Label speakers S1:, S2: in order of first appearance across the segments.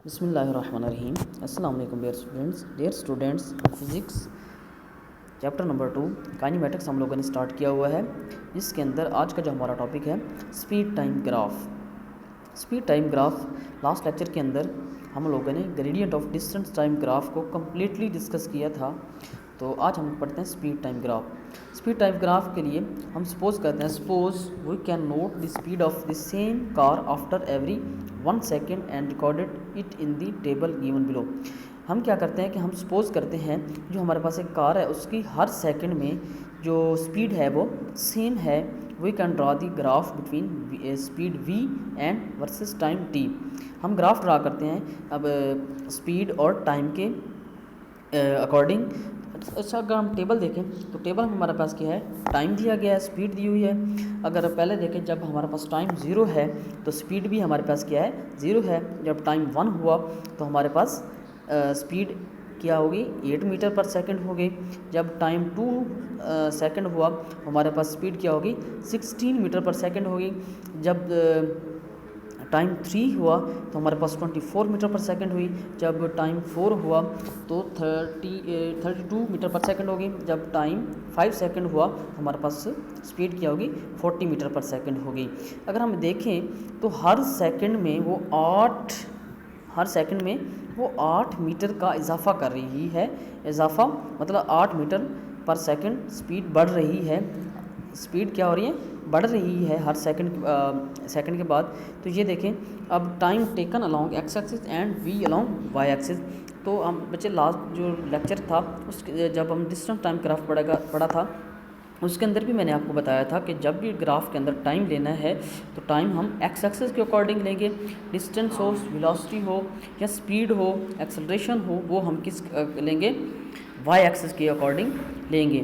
S1: बिस्मिल्लाहिर्रहमानिर्रहीम। अस्सलाम वालेकुम dear students. Physics chapter number 2 kinematics हम लोगों ने स्टार्ट किया हुआ है, जिसके अंदर आज का जो हमारा टॉपिक है speed time graph. Speed time graph lecture लेक्चर के अंदर हम लोगों ने gradient of distance time graph को कम्प्लीटली डिस्कस किया था। तो आज हम पढ़ते हैं speed time graph. Speed time graph के लिए हम सपोज करते हैं, suppose we can note the speed of the same car after every 1 second and recorded it in the table given below. हम क्या करते हैं कि हम सपोज करते हैं जो हमारे पास एक कार है उसकी हर सेकंड में जो स्पीड है वो सेम है। We can draw the graph between speed v and versus time t। हम ग्राफ ड्रा करते हैं अब स्पीड और टाइम के अकॉर्डिंग। अच्छा, अगर हम टेबल देखें तो टेबल में हमारे पास क्या है, टाइम दिया गया है, स्पीड दी हुई है। अगर पहले देखें जब हमारे पास टाइम 0 है तो स्पीड भी हमारे पास क्या है, 0 है। जब टाइम 1 हुआ तो हमारे पास स्पीड क्या होगी, 8 मीटर पर सेकंड होगी। जब टाइम 2 सेकंड हुआ तो हमारे पास स्पीड क्या होगी, 16 मीटर पर सेकंड होगी। जब टाइम 3 हुआ तो हमारे पास 24 मीटर पर सेकंड हुई। जब टाइम 4 हुआ तो 32 मीटर पर सेकंड होगी। जब टाइम 5 सेकंड हुआ तो हमारे पास स्पीड क्या होगी, 40 मीटर पर सेकंड होगी। अगर हम देखें तो हर सेकंड में वो 8 मीटर का इजाफा कर रही है। इजाफा मतलब 8 मीटर पर सेकंड स्पीड बढ़ रही है। स्पीड क्या हो रही है, बढ़ रही है हर सेकंड के बाद। तो ये देखें, अब time taken along x axis and we along y axis. तो हम बच्चे लास्ट जो लेक्चर था उसके जब हम डिस्टेंस टाइम ग्राफ पढ़ा था उसके अंदर भी मैंने आपको बताया था कि जब भी ग्राफ के अंदर टाइम लेना है तो टाइम हम एक्स एक्सिस के अकॉर्डिंग लेंगे। डिस्टेंस हो, वेलोसिटी हो या स्पीड हो, एक्सेलरेशन हो, वो हम किस लेंगे, वाई एक्सिस के अकॉर्डिंग लेंगे।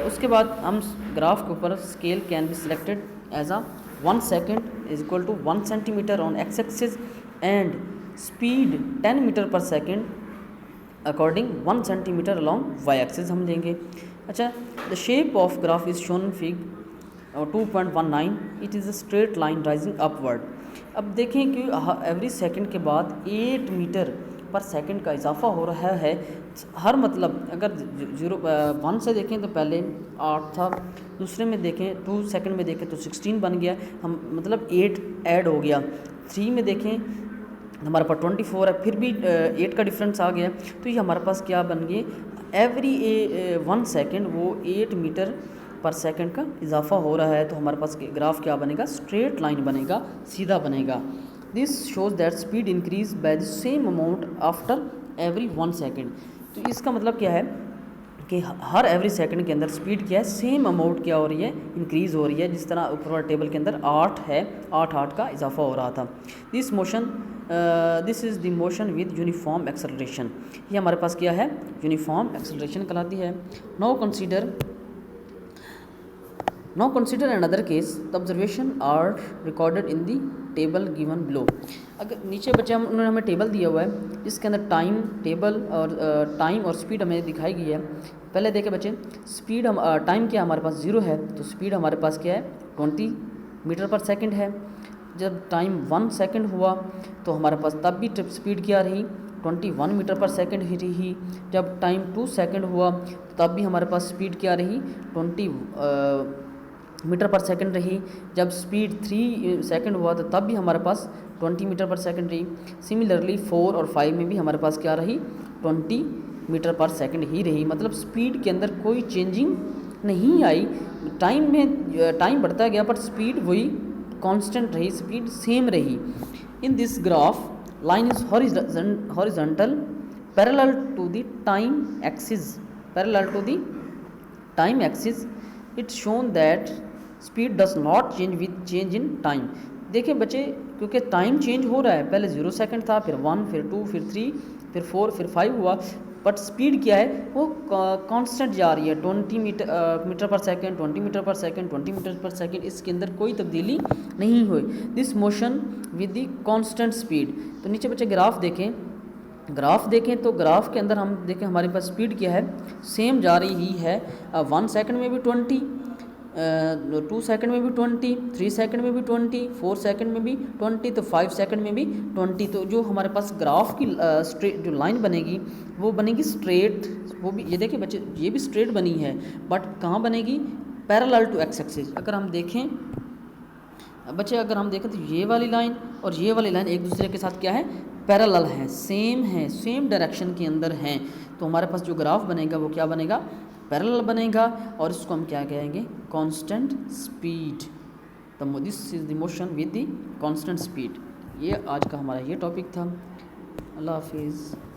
S1: उसके बाद हम ग्राफ के ऊपर scale can be selected as a 1 second is equal to 1 centimetre on X axis and speed 10 metre per second according 1 centimetre along Y axis हम लेंगे। अच्छा, the shape of graph is shown fig 2.19। It is a straight line rising upward. अब देखें कि every second के बाद 8 metre पर second का इजाफा हो रहा है। हर मतलब अगर 1 से देखें तो पहले 8 था, दूसरे में देखें 2 सेकंड में देखें तो 16 बन गया, हम मतलब 8 ऐड हो गया। 3 में देखें हमारे पास 24 है, फिर भी 8 का डिफरेंस आ गया। तो ये हमारे पास क्या बन गए, एवरी 1 सेकेंड वो 8 मीटर पर सेकंड का इजाफा हो रहा है। तो हमारे पास ग्राफ क्या बनेगा, स्ट्रेट लाइन बनेगा, सीधा बनेगा। This shows that speed increase by the same amount after every 1 second. तो इसका मतलब क्या है कि हर एवरी सेकंड के अंदर स्पीड क्या है, सेम अमाउंट क्या हो रही है, इंक्रीज़ हो रही है। जिस तरह ऊपर वाले टेबल के अंदर 8 है, 8 का इजाफा हो रहा था। This is the motion with uniform acceleration. ये हमारे पास क्या है, यूनिफॉर्म एक्सेलरेशन कहलाती है। Now consider another case, the observation are recorded in the table given below. अगर नीचे बच्चे उन्होंने हमें टेबल दिया हुआ है जिसके अंदर टाइम और स्पीड हमें दिखाई गई है। पहले देखें बच्चे, स्पीड टाइम क्या हमारे पास 0 है तो स्पीड हमारे पास क्या है, 20 मीटर पर सेकंड है। जब टाइम 1 सेकंड हुआ तो हमारे पास तब भी स्पीड क्या रही, 21 मीटर पर सेकंड ही रही। जब टाइम 2 सेकंड हुआ तब भी हमारे पास स्पीड क्या रही, 20 मीटर पर सेकंड रही। जब स्पीड 3 सेकंड हुआ तो तब भी हमारे पास 20 मीटर पर सेकंड रही। सिमिलरली 4 और 5 में भी हमारे पास क्या रही, 20 मीटर पर सेकंड ही रही। मतलब स्पीड के अंदर कोई चेंजिंग नहीं आई। टाइम बढ़ता गया पर स्पीड वही कांस्टेंट रही, स्पीड सेम रही। In this graph line is horizontal parallel to the time axis. It's shown that speed does not change with change in time. देखिए बच्चे, क्योंकि टाइम चेंज हो रहा है, पहले 0 सेकंड था, फिर 1, फिर 2, फिर 3, फिर 4, फिर 5 हुआ, बट स्पीड क्या है, वो कांस्टेंट जा रही है। 20 मीटर पर सेकंड, 20 मीटर पर सेकंड, 20 मीटर पर सेकंड, इसके अंदर कोई तब्दीली नहीं हुई। This motion with the constant speed. तो नीचे बच्चे ग्राफ देखें तो ग्राफ के अंदर हम देखें हमारे पास स्पीड क्या है, सेम जा रही है। 1 सेकंड में भी 20 2 सेकंड में भी 20, 3 सेकंड में भी 20, 4 सेकंड में भी 20, तो 5 सेकंड में भी 20। तो जो हमारे पास ग्राफ की स्ट्रेट जो लाइन बनेगी वो बनेगी स्ट्रेट, वो भी ये देखिए बच्चे ये भी स्ट्रेट बनी है, बट कहाँ बनेगी, पैरेलल टू एक्स एक्सिस। अगर हम देखें बच्चे, अगर हम देखें तो ये वाली लाइन और ये वाली लाइन एक दूसरे के साथ क्या है, पैरेलल है, सेम डायरेक्शन के अंदर हैं। तो हमारे पास जो ग्राफ बनेगा वो क्या बनेगा, पैरेलल बनेगा, और इसको हम क्या कहेंगे, constant speed. This is the motion with the constant speed. ये आज का हमारा ये टॉपिक था। अल्लाह हाफिज़।